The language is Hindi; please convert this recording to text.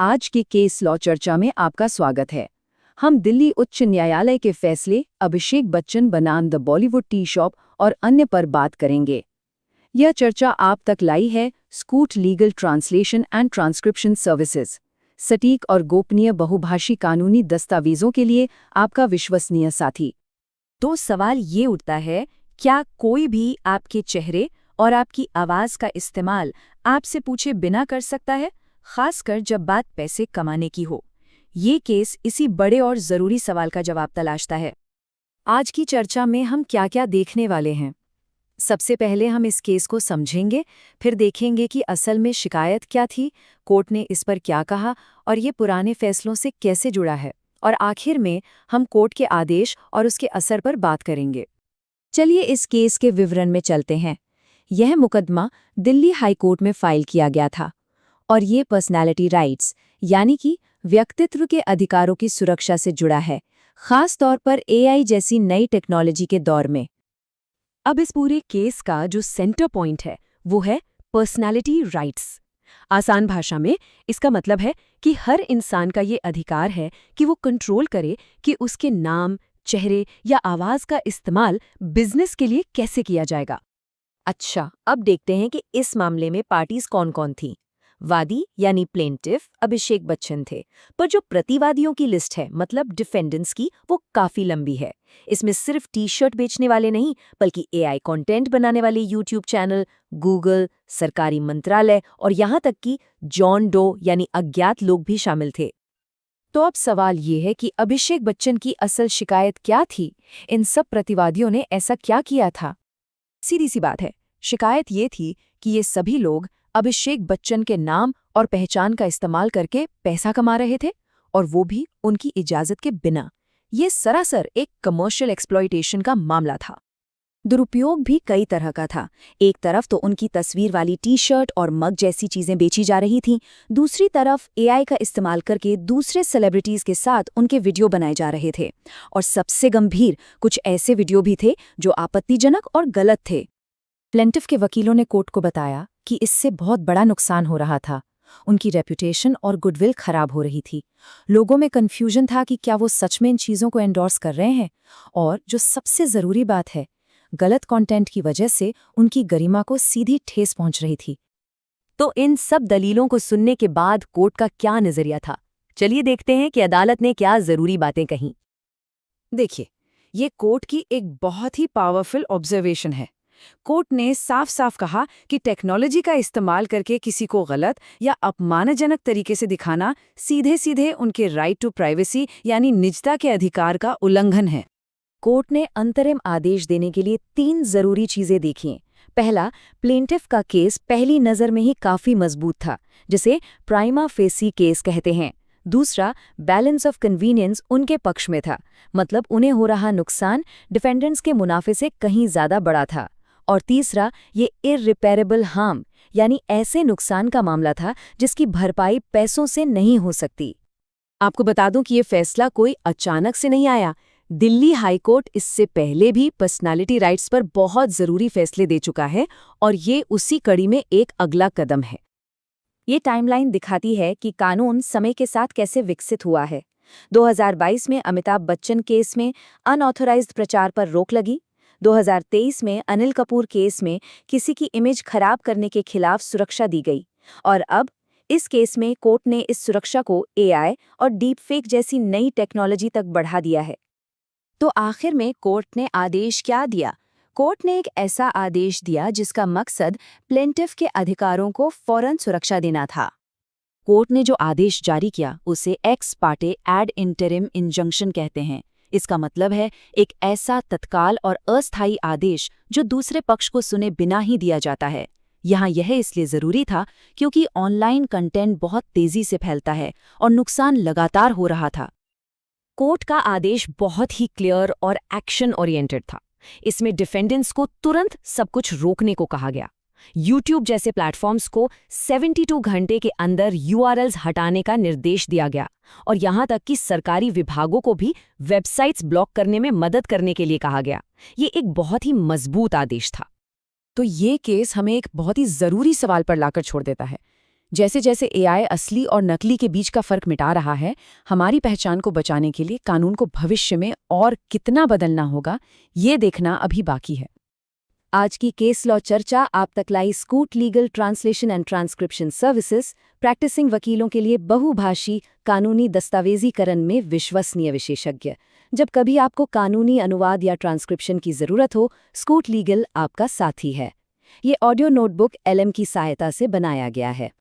आज की केस लॉ चर्चा में आपका स्वागत है। हम दिल्ली उच्च न्यायालय के फैसले अभिषेक बच्चन बनाम द बॉलीवुड टी शॉप और अन्य पर बात करेंगे। यह चर्चा आप तक लाई है scoot legal translation and transcription services, सटीक और गोपनीय बहुभाषी कानूनी दस्तावेजों के लिए आपका विश्वसनीय साथी। तो सवाल ये उठता है, क्या कोई भी आपके चेहरे और आपकी आवाज का इस्तेमाल आपसे पूछे बिना कर सकता है, खासकर जब बात पैसे कमाने की हो? ये केस इसी बड़े और जरूरी सवाल का जवाब तलाशता है। आज की चर्चा में हम क्या क्या देखने वाले हैं। सबसे पहले हम इस केस को समझेंगे, फिर देखेंगे कि असल में शिकायत क्या थी, कोर्ट ने इस पर क्या कहा और ये पुराने फैसलों से कैसे जुड़ा है, और आखिर में हम कोर्ट के आदेश और उसके असर पर बात करेंगे। चलिए इस केस के विवरण में चलते हैं। यह मुकदमा दिल्ली हाई कोर्ट में फाइल किया गया था और ये पर्सनैलिटी राइट्स यानी कि व्यक्तित्व के अधिकारों की सुरक्षा से जुड़ा है, खास तौर पर एआई जैसी नई टेक्नोलॉजी के दौर में। अब इस पूरे केस का जो सेंटर पॉइंट है वो है पर्सनैलिटी राइट्स। आसान भाषा में इसका मतलब है कि हर इंसान का ये अधिकार है कि वो कंट्रोल करे कि उसके नाम, चेहरे या आवाज का इस्तेमाल बिजनेस के लिए कैसे किया जाएगा। अच्छा, अब देखते हैं कि इस मामले में पार्टीज कौन कौन थीं। वादी यानी प्लेंटिफ अभिषेक बच्चन थे, पर जो प्रतिवादियों की लिस्ट है मतलब डिफेंडेंट्स की, वो काफी लंबी है। इसमें सिर्फ टी शर्ट बेचने वाले नहीं बल्कि एआई कंटेंट बनाने वाले यूट्यूब चैनल, गूगल, सरकारी मंत्रालय और यहाँ तक कि जॉन डो यानी अज्ञात लोग भी शामिल थे। तो अब सवाल ये है कि अभिषेक बच्चन की असल शिकायत क्या थी? इन सब प्रतिवादियों ने ऐसा क्या किया था? सीधी सी बात है, शिकायत ये थी कि ये सभी लोग अभिषेक बच्चन के नाम और पहचान का इस्तेमाल करके पैसा कमा रहे थे, और वो भी उनकी इजाजत के बिना। ये सरासर एक कमर्शियल एक्सप्लॉयटेशन का मामला था। दुरुपयोग भी कई तरह का था। एक तरफ तो उनकी तस्वीर वाली टी शर्ट और मग जैसी चीजें बेची जा रही थीं, दूसरी तरफ एआई का इस्तेमाल करके दूसरे सेलिब्रिटीज के साथ उनके वीडियो बनाए जा रहे थे। और सबसे गंभीर, कुछ ऐसे वीडियो भी थे जो आपत्तिजनक और गलत थे। प्लेंटिफ के वकीलों ने कोर्ट को बताया कि इससे बहुत बड़ा नुकसान हो रहा था। उनकी रेपुटेशन और गुडविल खराब हो रही थी। लोगों में कन्फ्यूजन था कि क्या वो सच में इन चीज़ों को एंडोर्स कर रहे हैं, और जो सबसे ज़रूरी बात है, गलत कंटेंट की वजह से उनकी गरिमा को सीधी ठेस पहुंच रही थी। तो इन सब दलीलों को सुनने के बाद कोर्ट का क्या नजरिया था? चलिए देखते हैं कि अदालत ने क्या जरूरी बातें कहीं। देखिए, ये कोर्ट की एक बहुत ही पावरफुल ऑब्जर्वेशन है। कोर्ट ने साफ साफ कहा कि टेक्नोलॉजी का इस्तेमाल करके किसी को गलत या अपमानजनक तरीके से दिखाना सीधे सीधे उनके राइट टू प्राइवेसी यानी निजता के अधिकार का उल्लंघन है। कोर्ट ने अंतरिम आदेश देने के लिए 3 जरूरी चीजें देखीं। पहला, प्लेंटिफ का केस पहली नजर में ही काफी मजबूत था, जिसे प्राइमा फेसी केस कहते हैं। दूसरा, बैलेंस ऑफ कन्वीनियंस उनके पक्ष में था, मतलब उन्हें हो रहा नुकसान डिफेंडेंट्स के मुनाफे से कहीं ज्यादा बड़ा था। और तीसरा, ये इररिपेरेबल हार्म यानी ऐसे नुकसान का मामला था जिसकी भरपाई पैसों से नहीं हो सकती। आपको बता दूं कि ये फैसला कोई अचानक से नहीं आया। दिल्ली हाई कोर्ट इससे पहले भी पर्सनैलिटी राइट्स पर बहुत ज़रूरी फैसले दे चुका है, और ये उसी कड़ी में एक अगला कदम है। ये टाइमलाइन दिखाती है कि कानून समय के साथ कैसे विकसित हुआ है। 2022 में अमिताभ बच्चन केस में अनऑथराइज्ड प्रचार पर रोक लगी। 2023 में अनिल कपूर केस में किसी की इमेज खराब करने के खिलाफ सुरक्षा दी गई, और अब इस केस में कोर्ट ने इस सुरक्षा को एआई और डीपफेक जैसी नई टेक्नोलॉजी तक बढ़ा दिया है। तो आखिर में कोर्ट ने आदेश क्या दिया? कोर्ट ने एक ऐसा आदेश दिया जिसका मकसद प्लेंटिफ के अधिकारों को फौरन सुरक्षा देना था। कोर्ट ने जो आदेश जारी किया उसे ex parte ad interim injunction कहते हैं। इसका मतलब है एक ऐसा तत्काल और अस्थायी आदेश जो दूसरे पक्ष को सुने बिना ही दिया जाता है। यहाँ यह इसलिए जरूरी था क्योंकि ऑनलाइन कंटेंट बहुत तेजी से फैलता है और नुकसान लगातार हो रहा था। कोर्ट का आदेश बहुत ही क्लियर और एक्शन ओरिएंटेड था। इसमें डिफेंडेंट्स को तुरंत सब कुछ रोकने को कहा गया। YouTube जैसे प्लेटफॉर्म्स को 72 घंटे के अंदर URLs हटाने का निर्देश दिया गया, और यहाँ तक कि सरकारी विभागों को भी वेबसाइट्स ब्लॉक करने में मदद करने के लिए कहा गया। ये एक बहुत ही मजबूत आदेश था। तो ये केस हमें एक बहुत ही ज़रूरी सवाल पर लाकर छोड़ देता है जैसे जैसे एआई असली और नकली के बीच का फर्क मिटा रहा है, हमारी पहचान को बचाने के लिए कानून को भविष्य में और कितना बदलना होगा, ये देखना अभी बाकी है। आज की केस लॉ चर्चा आप तक लाई स्कूट legal translation and transcription services, practising वकीलों के लिए बहुभाषी कानूनी दस्तावेजीकरण में विश्वसनीय विशेषज्ञ। जब कभी आपको कानूनी अनुवाद या ट्रांसक्रिप्शन की जरूरत हो, स्कूट लीगल आपका साथी है। ये ऑडियो नोटबुक एलएम की सहायता से बनाया गया है।